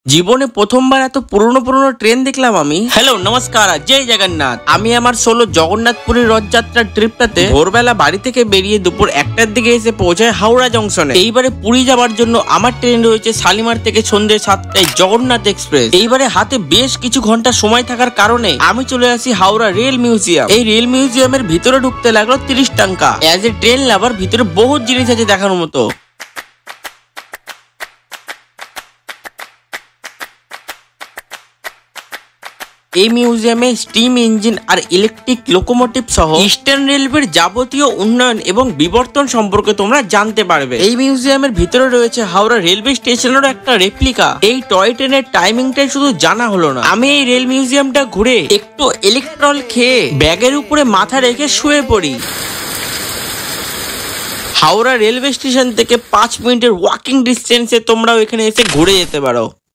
জীবনে প্রথমবার এত পুরনো ট্রেন দেখলাম আমি। হ্যালো নমস্কার, জয় জগন্নাথ। আমি আমার 16 জগন্নাথপুরী রথযাত্রার ট্রিপটাতে ভোরবেলা বাড়ি থেকে বেরিয়ে দুপুর 1টার দিকে এসে পৌঁছায় হাওড়া জংশনে। এইবারে পুরী যাওয়ার জন্য আমার ট্রেন রয়েছে শালিমার থেকে সন্ধ্যে 7টায় জগন্নাথ এক্সপ্রেস। এইবারে হাতে বেশ কিছু ঘন্টা সময় থাকার কারণে আমি চলে আসি হাওড়া রেল মিউজিয়াম। এই রেল মিউজিয়ামের ভিতরে ঢুকতে লাগলো 30 টাকা। অ্যাজ এ ট্রেন লাভার ভিতরে বহুত জিনিস আছে দেখার মতো। এই মিউজিয়ামে স্টিম ইঞ্জিন আর ইলেকট্রিক লোকোমোটিভ সহ ইস্টার্ন রেলওয়ের যাবতীয় উন্নয়ন এবং বিবর্তন সম্পর্কে তোমরা জানতে পারবে। এই মিউজিয়ামের ভিতরে রয়েছে হাওড়া রেলওয়ে স্টেশনেরও একটা রেপ্লিকা। এই টয় ট্রেনের টাইমিংটাই শুধু জানা হলো না, আমি এই রেল মিউজিয়ামটা ঘুরে একটু ইলেকট্রল খেয়ে ব্যাগের উপরে মাথা রেখে শুয়ে পড়ি। হাওড়া রেলওয়ে স্টেশন থেকে 5 মিনিটের ওয়াকিং ডিস্টেন্সে তোমরাও এখানে এসে ঘুরে যেতে পারো।